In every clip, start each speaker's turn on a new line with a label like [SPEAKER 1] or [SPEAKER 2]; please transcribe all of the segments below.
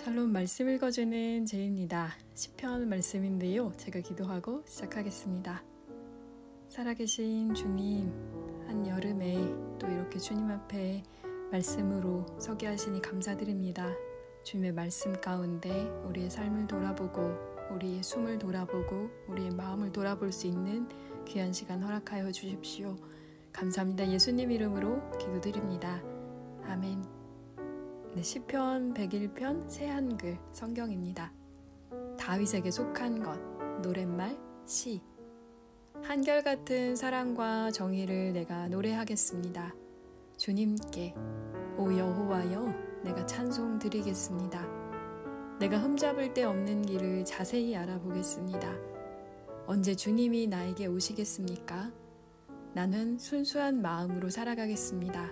[SPEAKER 1] 샬롬 말씀 읽어주는 제이입니다. 시편 말씀인데요. 제가 기도하고 시작하겠습니다. 살아계신 주님, 한여름에 또 이렇게 주님 앞에 말씀으로 서게 하시니 감사드립니다. 주님의 말씀 가운데 우리의 삶을 돌아보고 우리의 숨을 돌아보고 우리의 마음을 돌아볼 수 있는 귀한 시간 허락하여 주십시오. 감사합니다. 예수님 이름으로 기도드립니다. 아멘. 네, 시편 101편 새한글 성경입니다. 다윗에게 속한 것, 노랫말, 시. 한결같은 사랑과 정의를 내가 노래하겠습니다. 주님께, 오 여호와여, 내가 찬송 드리겠습니다. 내가 흠잡을 데 없는 길을 자세히 알아보겠습니다. 언제 주님이 나에게 오시겠습니까? 나는 순수한 마음으로 살아가겠습니다.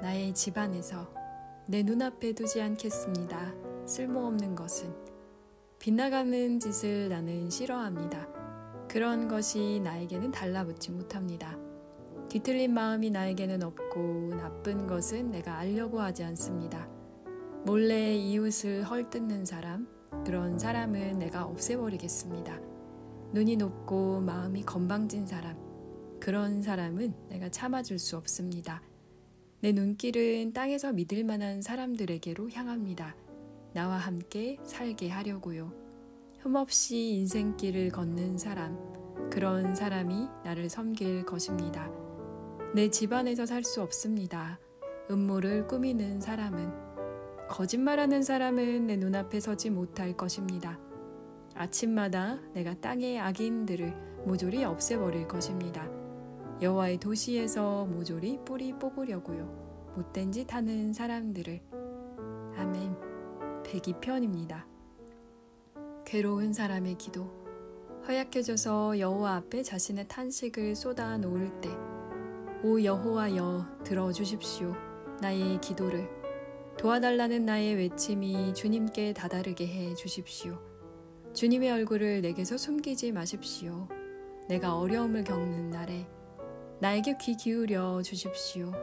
[SPEAKER 1] 나의 집안에서 내 눈앞에 두지 않겠습니다. 쓸모없는 것은. 빗나가는 짓을 나는 싫어합니다. 그런 것이 나에게는 달라붙지 못합니다. 뒤틀린 마음이 나에게는 없고 나쁜 것은 내가 알려고 하지 않습니다. 몰래 이웃을 헐뜯는 사람, 그런 사람은 내가 없애버리겠습니다. 눈이 높고 마음이 건방진 사람, 그런 사람은 내가 참아줄 수 없습니다. 내 눈길은 땅에서 믿을 만한 사람들에게로 향합니다. 나와 함께 살게 하려고요. 흠없이 인생길을 걷는 사람, 그런 사람이 나를 섬길 것입니다. 내 집안에서 살 수 없습니다. 음모를 꾸미는 사람은, 거짓말하는 사람은 내 눈앞에 서지 못할 것입니다. 아침마다 내가 땅의 악인들을 모조리 없애버릴 것입니다. 여호와의 도시에서 모조리 뿌리 뽑으려고요. 못된 짓 하는 사람들을. 아멘. 102편입니다. 괴로운 사람의 기도. 허약해져서 여호와 앞에 자신의 탄식을 쏟아 놓을 때, 오 여호와여, 들어주십시오. 나의 기도를. 도와달라는 나의 외침이 주님께 다다르게 해 주십시오. 주님의 얼굴을 내게서 숨기지 마십시오. 내가 어려움을 겪는 날에 나에게 귀 기울여 주십시오.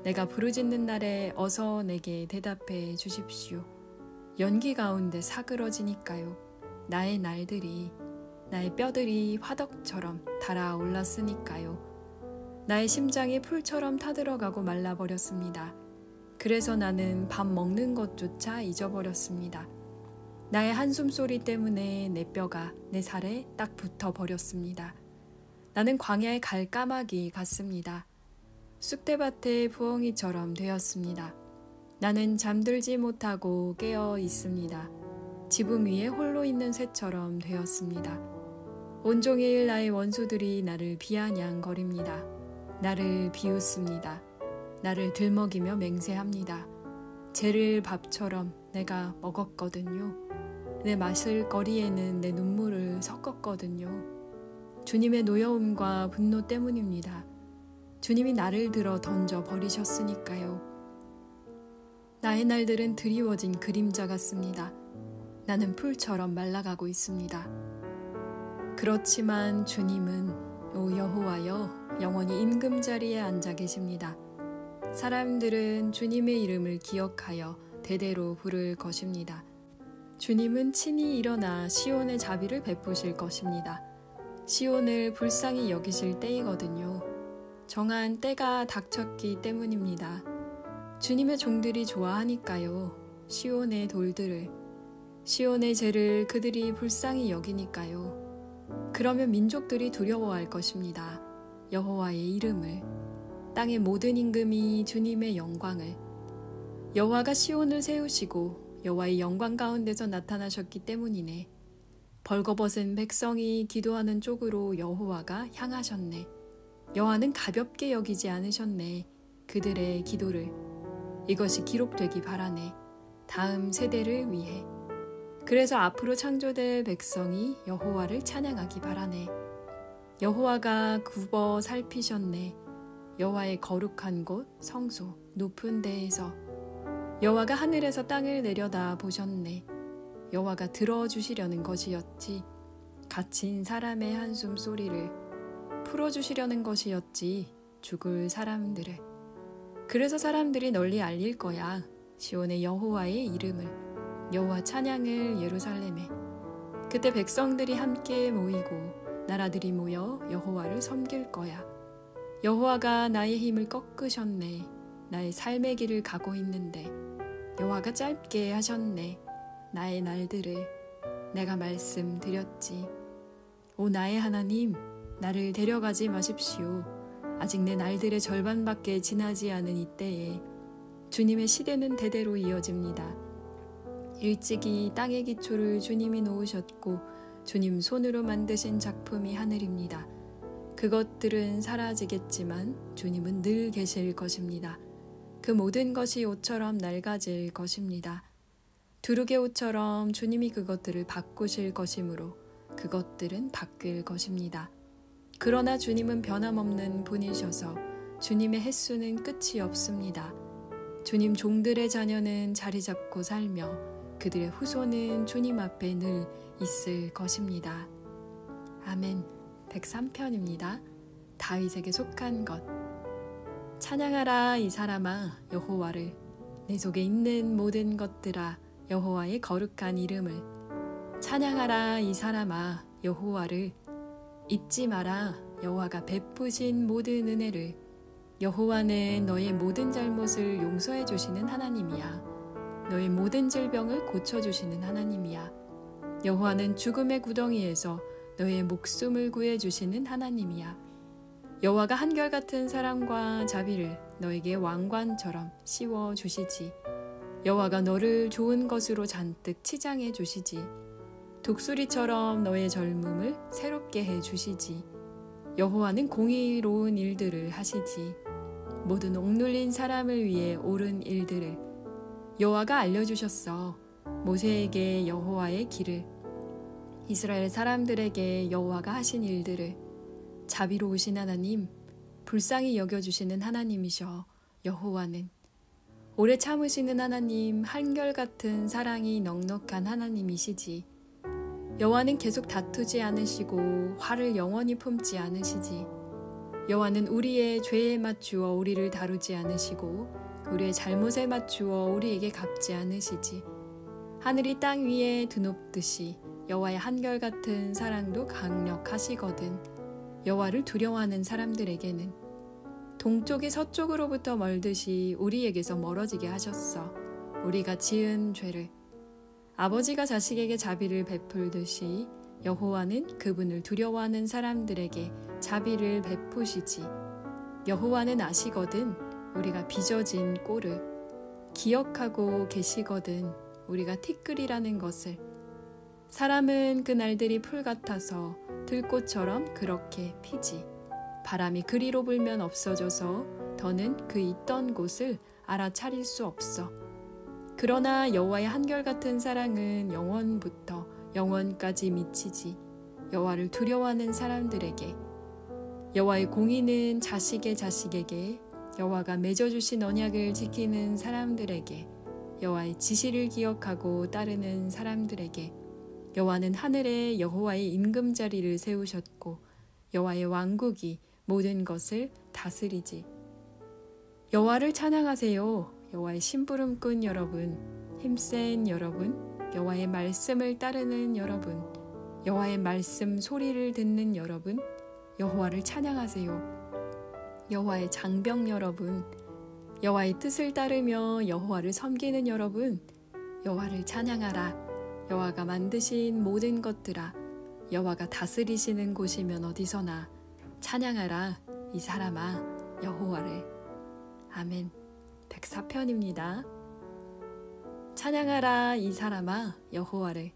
[SPEAKER 1] 내가 부르짖는 날에 어서 내게 대답해 주십시오. 연기 가운데 사그러지니까요. 나의 날들이, 나의 뼈들이 화덕처럼 달아올랐으니까요. 나의 심장이 풀처럼 타들어가고 말라버렸습니다. 그래서 나는 밥 먹는 것조차 잊어버렸습니다. 나의 한숨소리 때문에 내 뼈가 내 살에 딱 붙어버렸습니다. 나는 광야의 갈까마귀 같습니다. 쑥대밭의 부엉이처럼 되었습니다. 나는 잠들지 못하고 깨어 있습니다. 지붕 위에 홀로 있는 새처럼 되었습니다. 온종일 나의 원수들이 나를 비아냥거립니다. 나를 비웃습니다. 나를 들먹이며 맹세합니다. 죄를 밥처럼 내가 먹었거든요. 내 마실거리에는 내 눈물을 섞었거든요. 주님의 노여움과 분노 때문입니다. 주님이 나를 들어 던져 버리셨으니까요. 나의 날들은 드리워진 그림자 같습니다. 나는 풀처럼 말라가고 있습니다. 그렇지만 주님은, 오 여호와여, 영원히 임금자리에 앉아 계십니다. 사람들은 주님의 이름을 기억하여 대대로 부를 것입니다. 주님은 친히 일어나 시온의 자비를 베푸실 것입니다. 시온을 불쌍히 여기실 때이거든요. 정한 때가 닥쳤기 때문입니다. 주님의 종들이 좋아하니까요. 시온의 돌들을, 시온의 죄를 그들이 불쌍히 여기니까요. 그러면 민족들이 두려워할 것입니다. 여호와의 이름을, 땅의 모든 임금이 주님의 영광을. 여호와가 시온을 세우시고 여호와의 영광 가운데서 나타나셨기 때문이네. 벌거벗은 백성이 기도하는 쪽으로 여호와가 향하셨네. 여호와는 가볍게 여기지 않으셨네. 그들의 기도를. 이것이 기록되기 바라네. 다음 세대를 위해. 그래서 앞으로 창조될 백성이 여호와를 찬양하기 바라네. 여호와가 굽어 살피셨네. 여호와의 거룩한 곳, 성소, 높은 데에서. 여호와가 하늘에서 땅을 내려다 보셨네. 여호와가 들어주시려는 것이었지. 갇힌 사람의 한숨 소리를 풀어주시려는 것이었지. 죽을 사람들을. 그래서 사람들이 널리 알릴 거야. 시온의 여호와의 이름을. 여호와 찬양을 예루살렘에. 그때 백성들이 함께 모이고 나라들이 모여 여호와를 섬길 거야. 여호와가 나의 힘을 꺾으셨네. 나의 삶의 길을 가고 있는데 여호와가 짧게 하셨네. 나의 날들을 내가 말씀드렸지. 오 나의 하나님, 나를 데려가지 마십시오. 아직 내 날들의 절반밖에 지나지 않은 이때에 주님의 시대는 대대로 이어집니다. 일찍이 땅의 기초를 주님이 놓으셨고 주님 손으로 만드신 작품이 하늘입니다. 그것들은 사라지겠지만 주님은 늘 계실 것입니다. 그 모든 것이 옷처럼 낡아질 것입니다. 두룩의 옷처럼 주님이 그것들을 바꾸실 것이므로 그것들은 바뀔 것입니다. 그러나 주님은 변함없는 분이셔서 주님의 횟수는 끝이 없습니다. 주님 종들의 자녀는 자리 잡고 살며 그들의 후손은 주님 앞에 늘 있을 것입니다. 아멘. 103편입니다. 다윗에게 속한 것. 찬양하라 이 사람아 여호와를. 내 속에 있는 모든 것들아 여호와의 거룩한 이름을. 찬양하라 이 사람아 여호와를. 잊지 마라 여호와가 베푸신 모든 은혜를. 여호와는 너의 모든 잘못을 용서해 주시는 하나님이야. 너의 모든 질병을 고쳐주시는 하나님이야. 여호와는 죽음의 구덩이에서 너의 목숨을 구해주시는 하나님이야. 여호와가 한결같은 사랑과 자비를 너에게 왕관처럼 씌워주시지. 여호와가 너를 좋은 것으로 잔뜩 치장해 주시지. 독수리처럼 너의 젊음을 새롭게 해주시지. 여호와는 공의로운 일들을 하시지. 모든 억눌린 사람을 위해 옳은 일들을 여호와가 알려주셨어. 모세에게 여호와의 길을, 이스라엘 사람들에게 여호와가 하신 일들을. 자비로우신 하나님, 불쌍히 여겨주시는 하나님이셔. 여호와는 오래 참으시는 하나님, 한결같은 사랑이 넉넉한 하나님이시지. 여호와는 계속 다투지 않으시고 화를 영원히 품지 않으시지. 여호와는 우리의 죄에 맞추어 우리를 다루지 않으시고 우리의 잘못에 맞추어 우리에게 갚지 않으시지. 하늘이 땅 위에 드높듯이 여호와의 한결같은 사랑도 강력하시거든. 여호와를 두려워하는 사람들에게는 동쪽이 서쪽으로부터 멀듯이 우리에게서 멀어지게 하셨어. 우리가 지은 죄를. 아버지가 자식에게 자비를 베풀듯이 여호와는 그분을 두려워하는 사람들에게 자비를 베푸시지. 여호와는 아시거든 우리가 빚어진 꼴을. 기억하고 계시거든 우리가 티끌이라는 것을. 사람은 그 날들이 풀 같아서 들꽃처럼 그렇게 피지. 바람이 그리로 불면 없어져서 더는 그 있던 곳을 알아차릴 수 없어. 그러나 여호와의 한결같은 사랑은 영원부터 영원까지 미치지. 여호와를 두려워하는 사람들에게. 여호와의 공의는 자식의 자식에게. 여호와가 맺어주신 언약을 지키는 사람들에게. 여호와의 지시를 기억하고 따르는 사람들에게. 여호와는 하늘에 여호와의 임금자리를 세우셨고 여호와의 왕국이 모든 것을 다스리지. 여호와를 찬양하세요. 여호와의 심부름꾼 여러분, 힘센 여러분, 여호와의 말씀을 따르는 여러분, 여호와의 말씀 소리를 듣는 여러분, 여호와를 찬양하세요. 여호와의 장병 여러분, 여호와의 뜻을 따르며 여호와를 섬기는 여러분, 여호와를 찬양하라. 여호와가 만드신 모든 것들아, 여호와가 다스리시는 곳이면 어디서나 찬양하라 이 사람아 여호와를. 아멘. 104편입니다. 찬양하라 이 사람아 여호와를.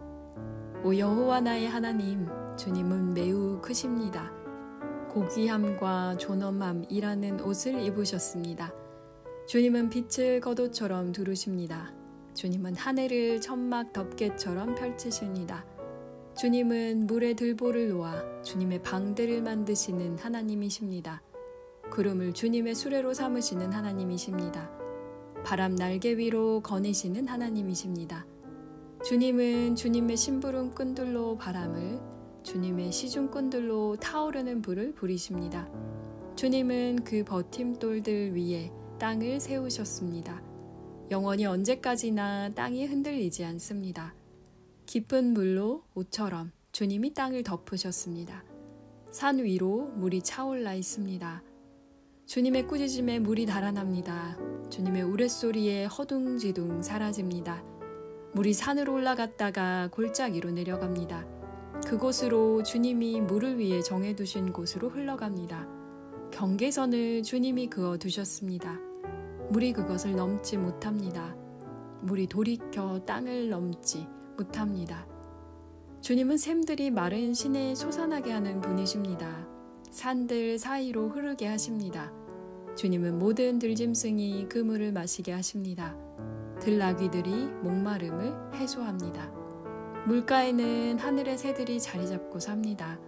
[SPEAKER 1] 오 여호와 나의 하나님, 주님은 매우 크십니다. 고귀함과 존엄함이라는 옷을 입으셨습니다. 주님은 빛을 겉옷처럼 두르십니다. 주님은 하늘을 천막 덮개처럼 펼치십니다. 주님은 물의 들보를 놓아 주님의 방대를 만드시는 하나님이십니다. 구름을 주님의 수레로 삼으시는 하나님이십니다. 바람 날개 위로 거니시는 하나님이십니다. 주님은 주님의 심부름꾼들로 바람을, 주님의 시중꾼들로 타오르는 불을 부리십니다. 주님은 그 버팀돌들 위에 땅을 세우셨습니다. 영원히 언제까지나 땅이 흔들리지 않습니다. 깊은 물로 옷처럼 주님이 땅을 덮으셨습니다. 산 위로 물이 차올라 있습니다. 주님의 꾸짖음에 물이 달아납니다. 주님의 우레소리에 허둥지둥 사라집니다. 물이 산으로 올라갔다가 골짜기로 내려갑니다. 그곳으로 주님이 물을 위해 정해두신 곳으로 흘러갑니다. 경계선을 주님이 그어두셨습니다. 물이 그것을 넘지 못합니다. 물이 돌이켜 땅을 넘지 못합니다. 주님은 샘들이 마른 시내에 솟아나게 하는 분이십니다. 산들 사이로 흐르게 하십니다. 주님은 모든 들짐승이 그 물을 마시게 하십니다. 들나귀들이 목마름을 해소합니다. 물가에는 하늘의 새들이 자리 잡고 삽니다.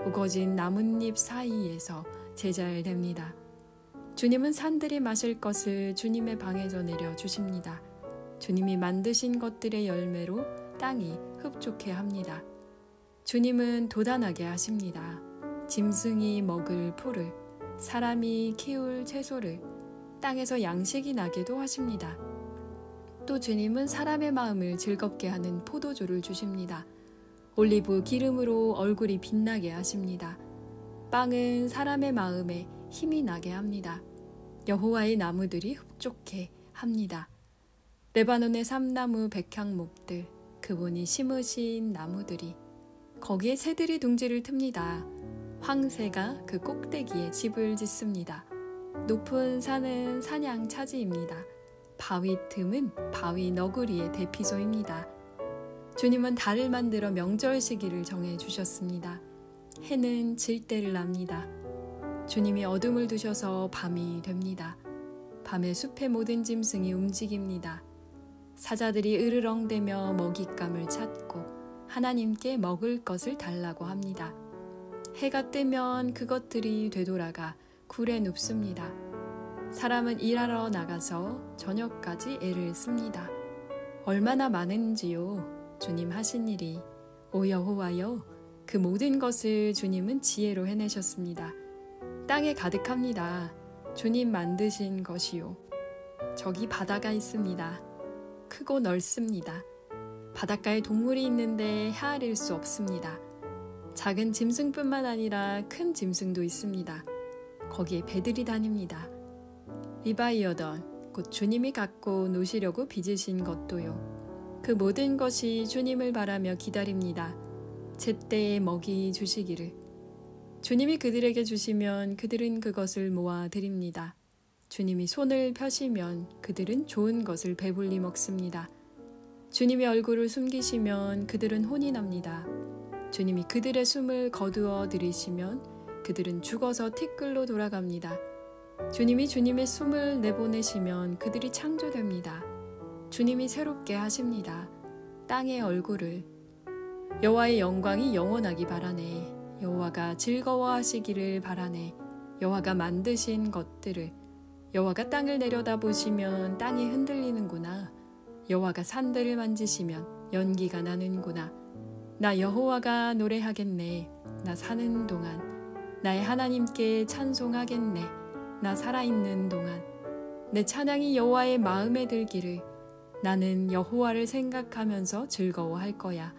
[SPEAKER 1] 우거진 나뭇잎 사이에서 제잘됩니다. 주님은 산들이 마실 것을 주님의 방에서 내려주십니다. 주님이 만드신 것들의 열매로 땅이 흡족해 합니다. 주님은 도단하게 하십니다. 짐승이 먹을 풀을, 사람이 키울 채소를 땅에서 양식이 나게도 하십니다. 또 주님은 사람의 마음을 즐겁게 하는 포도주를 주십니다. 올리브 기름으로 얼굴이 빛나게 하십니다. 빵은 사람의 마음에 힘이 나게 합니다. 여호와의 나무들이 흡족해 합니다. 레바논의 삼나무 백향목들, 그분이 심으신 나무들이, 거기에 새들이 둥지를 틉니다. 황새가 그 꼭대기에 집을 짓습니다. 높은 산은 사냥 차지입니다. 바위 틈은 바위 너구리의 대피소입니다. 주님은 달을 만들어 명절 시기를 정해 주셨습니다. 해는 질 때를 납니다. 주님이 어둠을 두셔서 밤이 됩니다. 밤에 숲의 모든 짐승이 움직입니다. 사자들이 으르렁대며 먹잇감을 찾고 하나님께 먹을 것을 달라고 합니다. 해가 뜨면 그것들이 되돌아가 굴에 눕습니다. 사람은 일하러 나가서 저녁까지 애를 씁니다. 얼마나 많은지요, 주님 하신 일이. 오 여호와여, 그 모든 것을 주님은 지혜로 해내셨습니다. 땅에 가득합니다. 주님 만드신 것이요. 저기 바다가 있습니다. 크고 넓습니다. 바닷가에 동물이 있는데 헤아릴 수 없습니다. 작은 짐승뿐만 아니라 큰 짐승도 있습니다. 거기에 배들이 다닙니다. 리바이어던, 곧 주님이 갖고 노시려고 빚으신 것도요. 그 모든 것이 주님을 바라며 기다립니다. 제때에 먹이 주시기를. 주님이 그들에게 주시면 그들은 그것을 모아 드립니다. 주님이 손을 펴시면 그들은 좋은 것을 배불리 먹습니다. 주님이 얼굴을 숨기시면 그들은 혼이 납니다. 주님이 그들의 숨을 거두어 들이시면 그들은 죽어서 티끌로 돌아갑니다. 주님이 주님의 숨을 내보내시면 그들이 창조됩니다. 주님이 새롭게 하십니다. 땅의 얼굴을. 여호와의 영광이 영원하기 바라네. 여호와가 즐거워하시기를 바라네. 여호와가 만드신 것들을. 여호와가 땅을 내려다보시면 땅이 흔들리는구나. 여호와가 산들을 만지시면 연기가 나는구나. 나 여호와가 노래하겠네. 나 사는 동안. 나의 하나님께 찬송하겠네. 나 살아있는 동안. 내 찬양이 여호와의 마음에 들기를. 나는 여호와를 생각하면서 즐거워할 거야.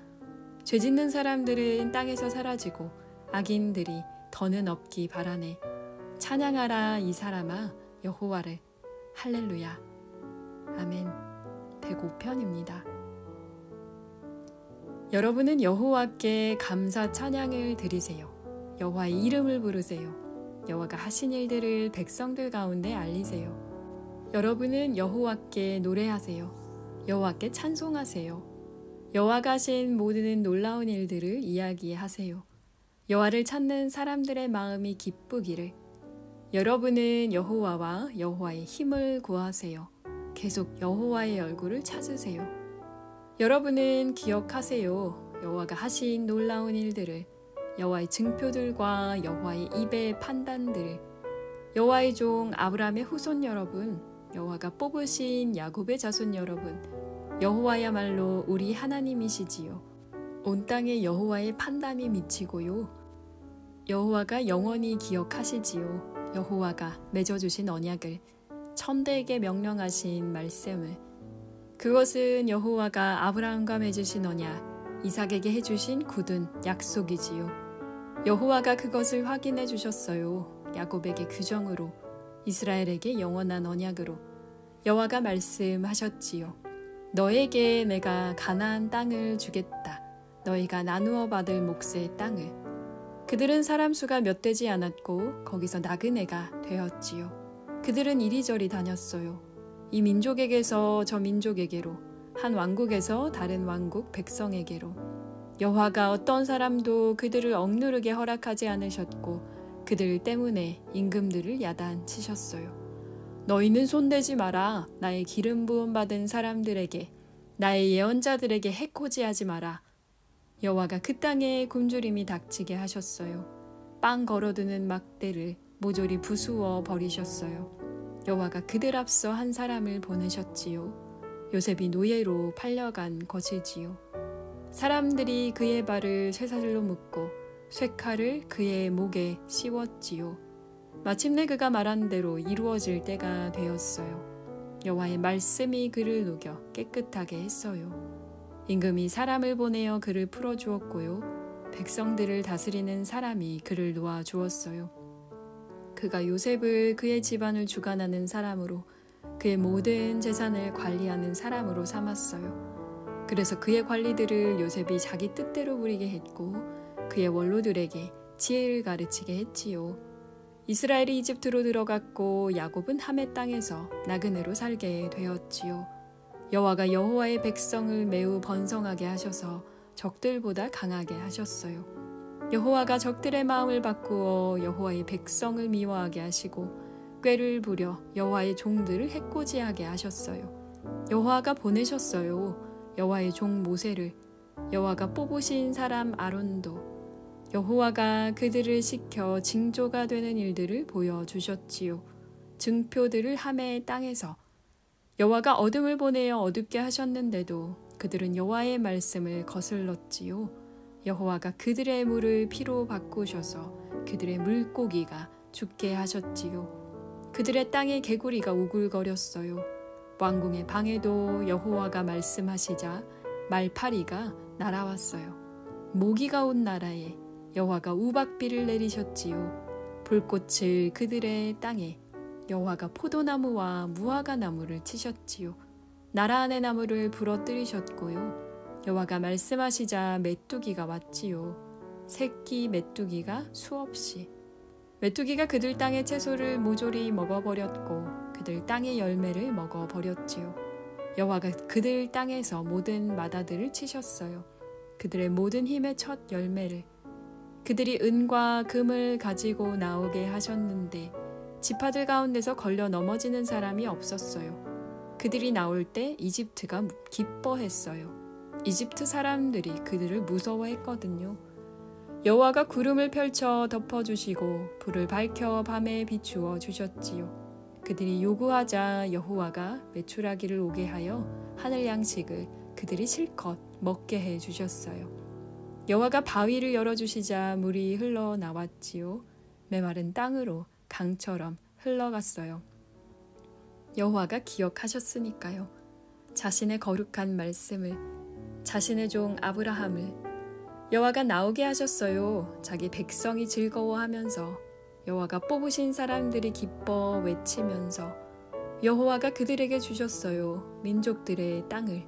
[SPEAKER 1] 죄짓는 사람들은 땅에서 사라지고 악인들이 더는 없기 바라네. 찬양하라 이 사람아 여호와를. 할렐루야. 아멘. 105편입니다. 여러분은 여호와께 감사 찬양을 드리세요. 여호와의 이름을 부르세요. 여호와가 하신 일들을 백성들 가운데 알리세요. 여러분은 여호와께 노래하세요. 여호와께 찬송하세요. 여호와가 하신 모든 놀라운 일들을 이야기하세요. 여호와를 찾는 사람들의 마음이 기쁘기를. 여러분은 여호와와 여호와의 힘을 구하세요. 계속 여호와의 얼굴을 찾으세요. 여러분은 기억하세요. 여호와가 하신 놀라운 일들을, 여호와의 증표들과 여호와의 입의 판단들을. 여호와의 종 아브라함의 후손 여러분, 여호와가 뽑으신 야곱의 자손 여러분, 여호와야말로 우리 하나님이시지요. 온 땅에 여호와의 판단이 미치고요. 여호와가 영원히 기억하시지요. 여호와가 맺어주신 언약을. 천대에게 명령하신 말씀을, 그것은 여호와가 아브라함과 맺으신 언약, 이삭에게 해주신 굳은 약속이지요. 여호와가 그것을 확인해 주셨어요. 야곱에게 규정으로, 이스라엘에게 영원한 언약으로. 여호와가 말씀하셨지요. 너에게 내가 가나안 땅을 주겠다. 너희가 나누어 받을 몫의 땅을. 그들은 사람 수가 몇 되지 않았고 거기서 나그네가 되었지요. 그들은 이리저리 다녔어요. 이 민족에게서 저 민족에게로, 한 왕국에서 다른 왕국 백성에게로. 여호와가 어떤 사람도 그들을 억누르게 허락하지 않으셨고 그들 때문에 임금들을 야단치셨어요. 너희는 손대지 마라. 나의 기름 부음 받은 사람들에게, 나의 예언자들에게 해코지하지 마라. 여호와가 그 땅에 굶주림이 닥치게 하셨어요. 빵 걸어두는 막대를 모조리 부수어 버리셨어요. 여호와가 그들 앞서 한 사람을 보내셨지요. 요셉이 노예로 팔려간 것이지요. 사람들이 그의 발을 쇠사슬로 묶고 쇠칼을 그의 목에 씌웠지요. 마침내 그가 말한 대로 이루어질 때가 되었어요. 여호와의 말씀이 그를 녹여 깨끗하게 했어요. 임금이 사람을 보내어 그를 풀어주었고요. 백성들을 다스리는 사람이 그를 놓아주었어요. 그가 요셉을 그의 집안을 주관하는 사람으로, 그의 모든 재산을 관리하는 사람으로 삼았어요. 그래서 그의 관리들을 요셉이 자기 뜻대로 부리게 했고 그의 원로들에게 지혜를 가르치게 했지요. 이스라엘이 이집트로 들어갔고 야곱은 함의 땅에서 나그네로 살게 되었지요. 여호와가 여호와의 백성을 매우 번성하게 하셔서 적들보다 강하게 하셨어요. 여호와가 적들의 마음을 바꾸어 여호와의 백성을 미워하게 하시고 꾀를 부려 여호와의 종들을 해코지하게 하셨어요. 여호와가 보내셨어요. 여호와의 종 모세를, 여호와가 뽑으신 사람 아론도. 여호와가 그들을 시켜 징조가 되는 일들을 보여주셨지요. 증표들을 함의 땅에서. 여호와가 어둠을 보내어 어둡게 하셨는데도 그들은 여호와의 말씀을 거슬렀지요. 여호와가 그들의 물을 피로 바꾸셔서 그들의 물고기가 죽게 하셨지요. 그들의 땅의 개구리가 우글거렸어요. 왕궁의 방에도 여호와가 말씀하시자 말파리가 날아왔어요. 모기가 온 나라에 여호와가 우박비를 내리셨지요. 불꽃을 그들의 땅에 여호와가 포도나무와 무화과 나무를 치셨지요. 나라 안의 나무를 부러뜨리셨고요. 여호와가 말씀하시자 메뚜기가 왔지요. 새끼 메뚜기가 수없이. 메뚜기가 그들 땅의 채소를 모조리 먹어버렸고 그들 땅의 열매를 먹어버렸지요. 여호와가 그들 땅에서 모든 마다들을 치셨어요. 그들의 모든 힘의 첫 열매를. 그들이 은과 금을 가지고 나오게 하셨는데 지파들 가운데서 걸려 넘어지는 사람이 없었어요. 그들이 나올 때 이집트가 기뻐했어요. 이집트 사람들이 그들을 무서워했거든요. 여호와가 구름을 펼쳐 덮어주시고 불을 밝혀 밤에 비추어 주셨지요. 그들이 요구하자 여호와가 메추라기를 오게 하여 하늘 양식을 그들이 실컷 먹게 해 주셨어요. 여호와가 바위를 열어주시자 물이 흘러나왔지요. 메마른 땅으로 강처럼 흘러갔어요. 여호와가 기억하셨으니까요. 자신의 거룩한 말씀을, 자신의 종 아브라함을 여호와가 나오게 하셨어요. 자기 백성이 즐거워하면서, 여호와가 뽑으신 사람들이 기뻐 외치면서 여호와가 그들에게 주셨어요. 민족들의 땅을,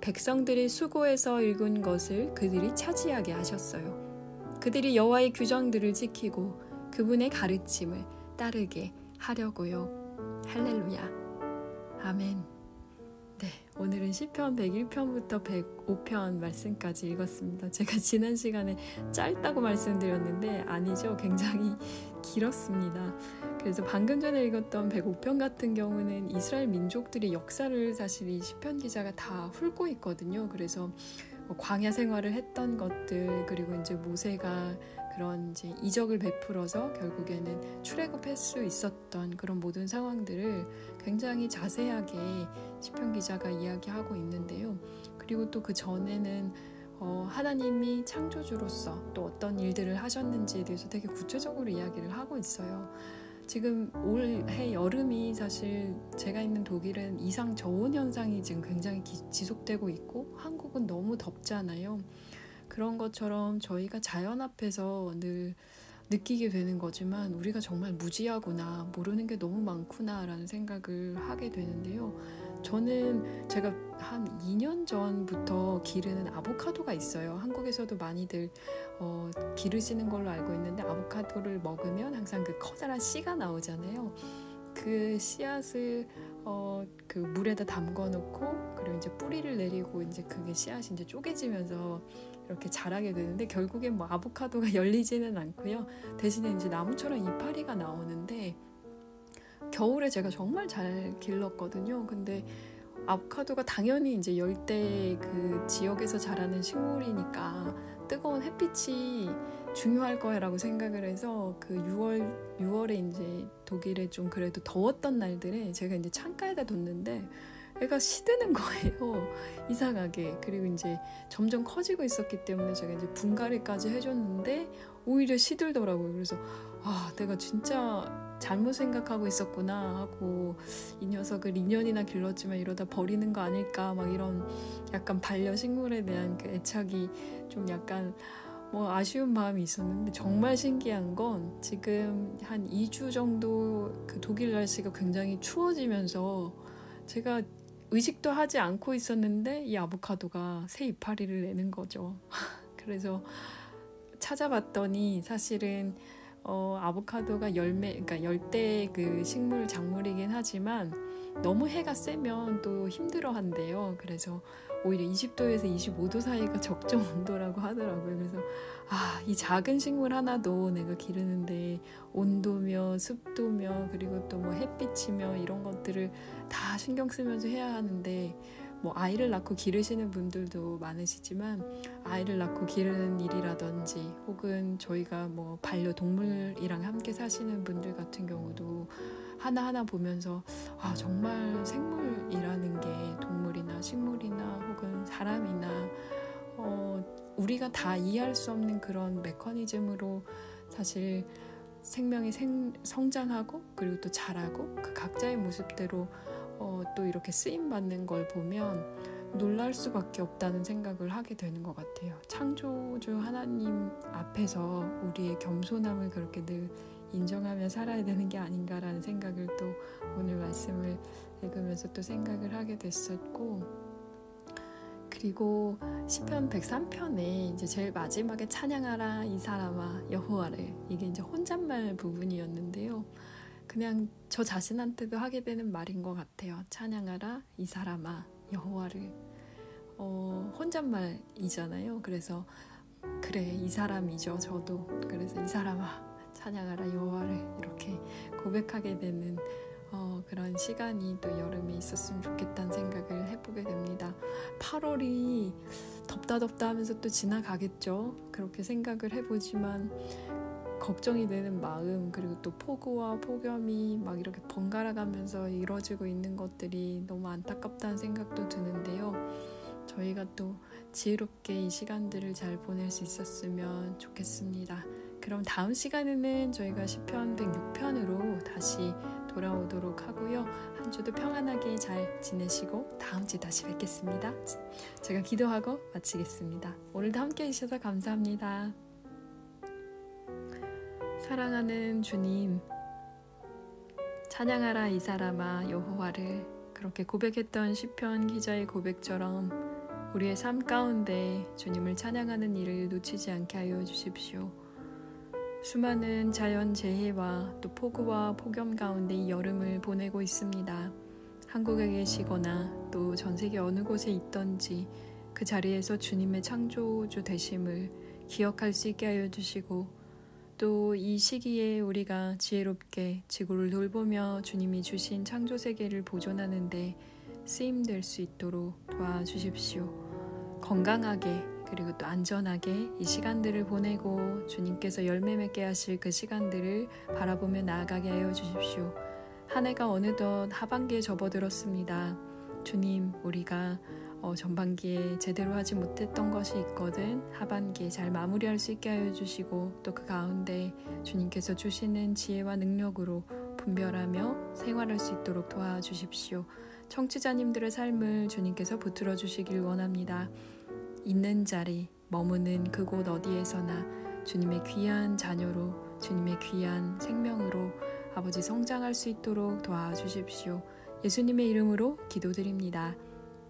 [SPEAKER 1] 백성들이 수고해서 일군 것을 그들이 차지하게 하셨어요. 그들이 여호와의 규정들을 지키고 그분의 가르침을 따르게 하려고요. 할렐루야. 아멘. 네, 오늘은 시편 101편부터 105편 말씀까지 읽었습니다. 제가 지난 시간에 짧다고 말씀드렸는데 아니죠. 굉장히 길었습니다. 그래서 방금 전에 읽었던 105편 같은 경우는 이스라엘 민족들의 역사를 사실 이 시편 기자가 다 훑고 있거든요. 그래서 광야 생활을 했던 것들, 그리고 이제 모세가 그런 이제 이적을 베풀어서 결국에는 출애굽할 수 있었던 그런 모든 상황들을 굉장히 자세하게 시편 기자가 이야기하고 있는데요. 그리고 또 그 전에는 하나님이 창조주로서 또 어떤 일들을 하셨는지에 대해서 되게 구체적으로 이야기를 하고 있어요. 지금 올해 여름이 사실 제가 있는 독일은 이상 저온 현상이 지금 굉장히 지속되고 있고 한국은 너무 덥잖아요. 그런 것처럼 저희가 자연 앞에서 늘 느끼게 되는 거지만 우리가 정말 무지하구나, 모르는 게 너무 많구나 라는 생각을 하게 되는데요. 저는 제가 한 2년 전부터 기르는 아보카도가 있어요. 한국에서도 많이들 기르시는 걸로 알고 있는데, 아보카도를 먹으면 항상 그 커다란 씨가 나오잖아요. 그 씨앗을 그 물에다 담궈 놓고, 그리고 이제 뿌리를 내리고 이제 그게 씨앗이 이제 쪼개지면서 이렇게 자라게 되는데, 결국엔 뭐 아보카도가 열리지는 않고요. 대신에 이제 나무처럼 이파리가 나오는데, 겨울에 제가 정말 잘 길렀거든요. 근데 아보카도가 당연히 이제 열대 그 지역에서 자라는 식물이니까 뜨거운 햇빛이 중요할 거라고 생각을 해서, 그 6월에 이제 독일에 좀 그래도 더웠던 날들에 제가 이제 창가에다 뒀는데 애가 시드는 거예요. 이상하게. 그리고 이제 점점 커지고 있었기 때문에 제가 이제 분갈이까지 해줬는데 오히려 시들더라고요. 그래서 내가 진짜 잘못 생각하고 있었구나 하고, 이 녀석을 2년이나 길렀지만 이러다 버리는 거 아닐까, 막 이런 약간 반려식물에 대한 그 애착이 좀 약간 뭐 아쉬운 마음이 있었는데, 정말 신기한 건 지금 한 2주 정도 그 독일 날씨가 굉장히 추워지면서 제가 의식도 하지 않고 있었는데 이 아보카도가 새 이파리를 내는 거죠. 그래서 찾아봤더니 사실은 아보카도가 그러니까 열대 그 식물 작물이긴 하지만 너무 해가 세면 또 힘들어한대요. 그래서 오히려 20도에서 25도 사이가 적정 온도라고 하더라고요. 그래서 이 작은 식물 하나도 내가 기르는데 온도며 습도며 그리고 또 뭐 햇빛이며 이런 것들을 다 신경 쓰면서 해야 하는데, 뭐 아이를 낳고 기르시는 분들도 많으시지만 아이를 낳고 기르는 일이라든지 혹은 저희가 뭐 반려동물이랑 함께 사시는 분들 같은 경우도 하나하나 보면서 정말 생물이라는 게 동물이나 식물이나 혹은 사람이나 우리가 다 이해할 수 없는 그런 메커니즘으로 사실 생명이 성장하고 그리고 또 자라고 그 각자의 모습대로 또 이렇게 쓰임받는 걸 보면 놀랄 수밖에 없다는 생각을 하게 되는 것 같아요. 창조주 하나님 앞에서 우리의 겸손함을 그렇게 늘 인정하며 살아야 되는 게 아닌가라는 생각을 또 오늘 말씀을 읽으면서 또 생각을 하게 됐었고, 그리고 시편 103편에 이제 제일 마지막에 찬양하라 이 사람아 여호와를, 이게 이제 혼잣말 부분이었는데요. 그냥 저 자신한테도 하게 되는 말인 것 같아요. 찬양하라 이 사람아 여호와를. 혼잣말이잖아요. 그래서 그래, 이 사람이죠. 저도. 그래서 이 사람아 찬양하라 여호와를 이렇게 고백하게 되는 그런 시간이 또 여름에 있었으면 좋겠다는 생각을 해보게 됩니다. 8월이 덥다 하면서 또 지나가겠죠. 그렇게 생각을 해보지만 걱정이 되는 마음, 그리고 또 폭우와 폭염이 막 이렇게 번갈아 가면서 이루어지고 있는 것들이 너무 안타깝다는 생각도 드는데요. 저희가 또 지혜롭게 이 시간들을 잘 보낼 수 있었으면 좋겠습니다. 그럼 다음 시간에는 저희가 시편 106편으로 다시 돌아오도록 하고요. 한 주도 평안하게 잘 지내시고 다음 주에 다시 뵙겠습니다. 제가 기도하고 마치겠습니다. 오늘도 함께 해주셔서 감사합니다. 사랑하는 주님, 찬양하라 이 사람아 여호와를, 그렇게 고백했던 시편 기자의 고백처럼 우리의 삶 가운데 주님을 찬양하는 일을 놓치지 않게 하여 주십시오. 수많은 자연 재해와 또 폭우와 폭염 가운데 이 여름을 보내고 있습니다. 한국에 계시거나 또 전 세계 어느 곳에 있던지 그 자리에서 주님의 창조주 되심을 기억할 수 있게 하여 주시고, 또 이 시기에 우리가 지혜롭게 지구를 돌보며 주님이 주신 창조 세계를 보존하는 데 쓰임될 수 있도록 도와주십시오. 건강하게 그리고 또 안전하게 이 시간들을 보내고 주님께서 열매 맺게 하실 그 시간들을 바라보며 나아가게 하여 주십시오. 한 해가 어느덧 하반기에 접어들었습니다. 주님, 우리가 전반기에 제대로 하지 못했던 것이 있거든 하반기에 잘 마무리할 수 있게 하여 주시고 또 그 가운데 주님께서 주시는 지혜와 능력으로 분별하며 생활할 수 있도록 도와주십시오. 청취자님들의 삶을 주님께서 붙들어 주시길 원합니다. 있는 자리, 머무는 그곳 어디에서나 주님의 귀한 자녀로 주님의 귀한 생명으로 아버지 성장할 수 있도록 도와주십시오. 예수님의 이름으로 기도드립니다.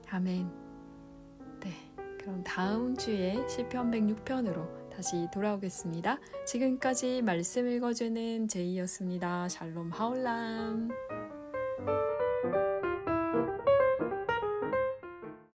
[SPEAKER 1] 아멘. 네, 그럼 다음 주에 시편 106편으로 다시 돌아오겠습니다. 지금까지 말씀 읽어주는 제이였습니다. 샬롬 하올람.